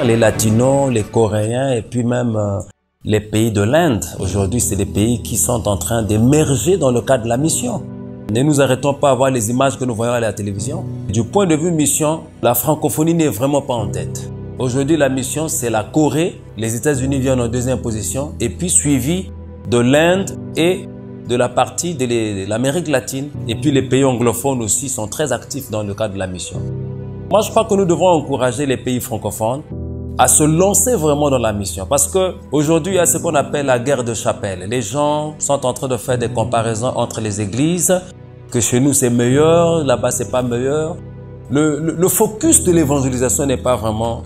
Les Latinos, les Coréens et puis même les pays de l'Inde. Aujourd'hui, c'est des pays qui sont en train d'émerger dans le cadre de la mission. Ne nous arrêtons pas à voir les images que nous voyons à la télévision. Du point de vue mission, la francophonie n'est vraiment pas en tête. Aujourd'hui, la mission, c'est la Corée. Les États-Unis viennent en deuxième position et puis suivi de l'Inde et de la partie de l'Amérique latine. Et puis les pays anglophones aussi sont très actifs dans le cadre de la mission. Moi, je crois que nous devons encourager les pays francophones à se lancer vraiment dans la mission. Parce qu'aujourd'hui, il y a ce qu'on appelle la guerre de chapelle. Les gens sont en train de faire des comparaisons entre les églises, que chez nous c'est meilleur, là-bas c'est pas meilleur. Le focus de l'évangélisation n'est pas vraiment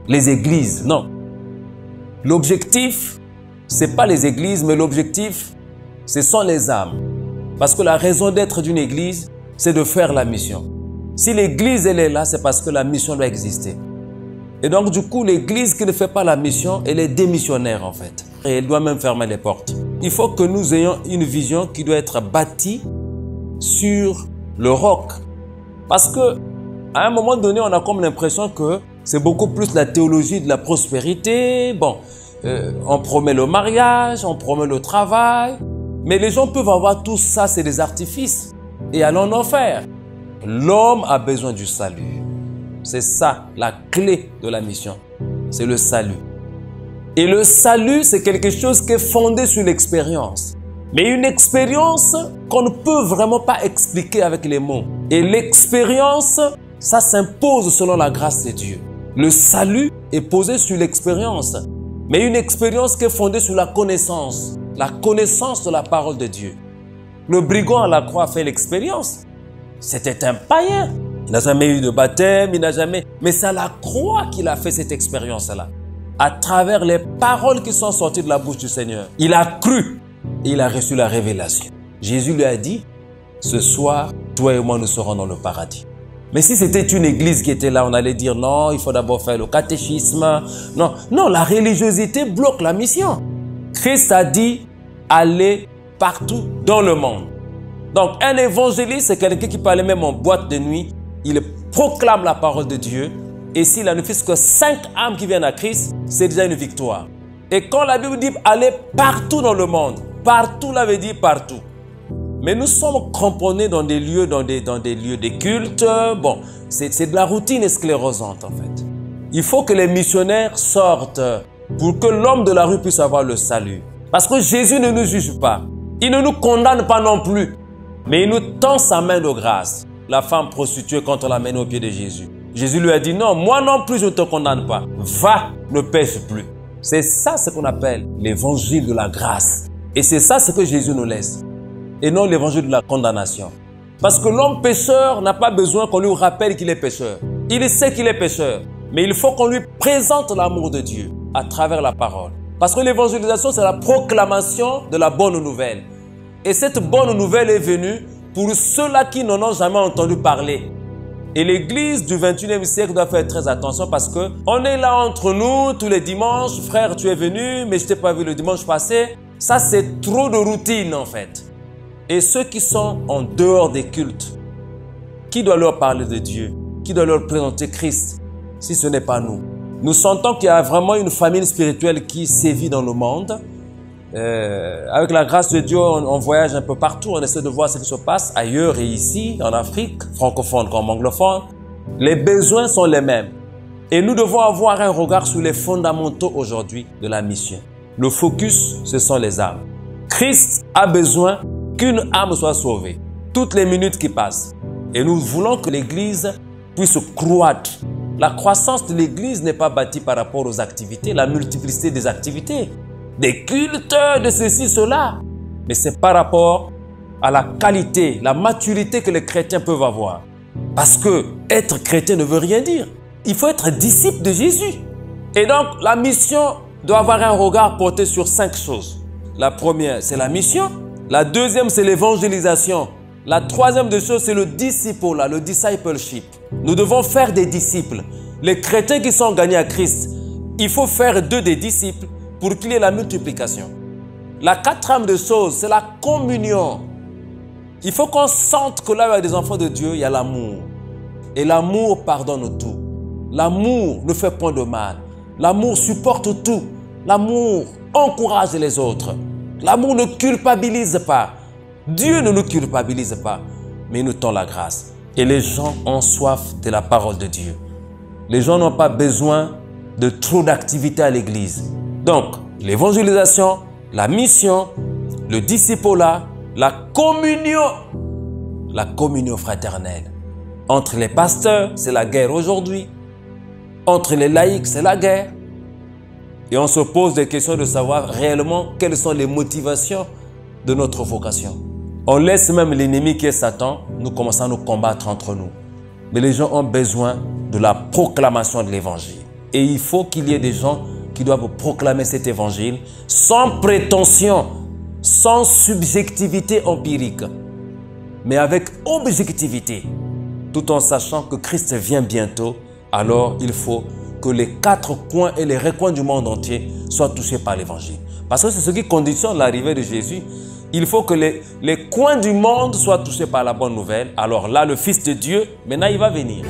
les églises, non. L'objectif, c'est pas les églises, mais l'objectif, ce sont les âmes. Parce que la raison d'être d'une église, c'est de faire la mission. Si l'église, elle est là, c'est parce que la mission doit exister. Et donc, du coup, l'église qui ne fait pas la mission, elle est démissionnaire, en fait. Et elle doit même fermer les portes. Il faut que nous ayons une vision qui doit être bâtie sur le roc. Parce que, à un moment donné, on a comme l'impression que c'est beaucoup plus la théologie de la prospérité. Bon, on promet le mariage, on promet le travail. Mais les gens peuvent avoir tout ça, c'est des artifices. Et allons en faire. L'homme a besoin du salut. C'est ça, la clé de la mission. C'est le salut. Et le salut, c'est quelque chose qui est fondé sur l'expérience. Mais une expérience qu'on ne peut vraiment pas expliquer avec les mots. Et l'expérience, ça s'impose selon la grâce de Dieu. Le salut est posé sur l'expérience. Mais une expérience qui est fondée sur la connaissance de la parole de Dieu. Le brigand à la croix a fait l'expérience. C'était un païen. Il n'a jamais eu de baptême, il n'a jamais... Mais c'est à la croix qu'il a fait cette expérience-là. À travers les paroles qui sont sorties de la bouche du Seigneur. Il a cru et il a reçu la révélation. Jésus lui a dit, ce soir, toi et moi, nous serons dans le paradis. Mais si c'était une église qui était là, on allait dire non, il faut d'abord faire le catéchisme. Non, non, la religiosité bloque la mission. Christ a dit, allez partout dans le monde. Donc, un évangéliste, c'est quelqu'un qui parlait même en boîte de nuit. Il proclame la parole de Dieu. Et s'il a ne fût-ce que 5 âmes qui viennent à Christ, c'est déjà une victoire. Et quand la Bible dit aller partout dans le monde, partout, là veut dire partout. Mais nous sommes cramponnés dans des lieux, dans des lieux de culte. Bon, c'est de la routine sclérosante en fait. Il faut que les missionnaires sortent pour que l'homme de la rue puisse avoir le salut. Parce que Jésus ne nous juge pas. Il ne nous condamne pas non plus. Mais il nous tend sa main de grâce. La femme prostituée quand on l'a menée au pied de Jésus. Jésus lui a dit non, moi non plus je ne te condamne pas. Va, ne pêche plus. C'est ça ce qu'on appelle l'évangile de la grâce. Et c'est ça ce que Jésus nous laisse. Et non l'évangile de la condamnation. Parce que l'homme pécheur n'a pas besoin qu'on lui rappelle qu'il est pécheur. Il sait qu'il est pécheur. Mais il faut qu'on lui présente l'amour de Dieu à travers la parole. Parce que l'évangélisation, c'est la proclamation de la bonne nouvelle. Et cette bonne nouvelle est venue pour ceux-là qui n'en ont jamais entendu parler. Et l'église du 21e siècle doit faire très attention parce qu'on est là entre nous tous les dimanches. Frère, tu es venu, mais je ne t'ai pas vu le dimanche passé. Ça, c'est trop de routine en fait. Et ceux qui sont en dehors des cultes, qui doit leur parler de Dieu? Qui doit leur présenter Christ si ce n'est pas nous? Nous sentons qu'il y a vraiment une famine spirituelle qui sévit dans le monde. Avec la grâce de Dieu, on voyage un peu partout, on essaie de voir ce qui se passe ailleurs et ici, en Afrique, francophone comme anglophone. Les besoins sont les mêmes. Et nous devons avoir un regard sur les fondamentaux aujourd'hui de la mission. Le focus, ce sont les âmes. Christ a besoin qu'une âme soit sauvée, toutes les minutes qui passent. Et nous voulons que l'Église puisse croître. La croissance de l'Église n'est pas bâtie par rapport aux activités, la multiplicité des activités. Des cultes, de ceci, cela. Mais c'est par rapport à la qualité, la maturité que les chrétiens peuvent avoir. Parce que être chrétien ne veut rien dire. Il faut être disciple de Jésus. Et donc, la mission doit avoir un regard porté sur 5 choses. La première, c'est la mission. La deuxième, c'est l'évangélisation. La troisième des choses, c'est le disciple, le discipleship. Nous devons faire des disciples. Les chrétiens qui sont gagnés à Christ, il faut faire d'eux des disciples pour qu'il y ait la multiplication. La quatrième des choses, c'est la communion. Il faut qu'on sente que là où il y a des enfants de Dieu, il y a l'amour. Et l'amour pardonne tout. L'amour ne fait point de mal. L'amour supporte tout. L'amour encourage les autres. L'amour ne culpabilise pas. Dieu ne nous culpabilise pas, mais il nous tend la grâce. Et les gens ont soif de la parole de Dieu. Les gens n'ont pas besoin de trop d'activités à l'église. Donc, l'évangélisation, la mission, le discipulat, la communion fraternelle. Entre les pasteurs, c'est la guerre aujourd'hui. Entre les laïcs, c'est la guerre. Et on se pose des questions de savoir réellement quelles sont les motivations de notre vocation. On laisse même l'ennemi qui est Satan, nous commençons à nous combattre entre nous. Mais les gens ont besoin de la proclamation de l'évangile. Et il faut qu'il y ait des gens qui doivent proclamer cet évangile sans prétention, sans subjectivité empirique, mais avec objectivité, tout en sachant que Christ vient bientôt. Alors il faut que les 4 coins et les recoins du monde entier soient touchés par l'évangile. Parce que c'est ce qui conditionne l'arrivée de Jésus. Il faut que les coins du monde soient touchés par la bonne nouvelle. Alors là, le Fils de Dieu, maintenant il va venir.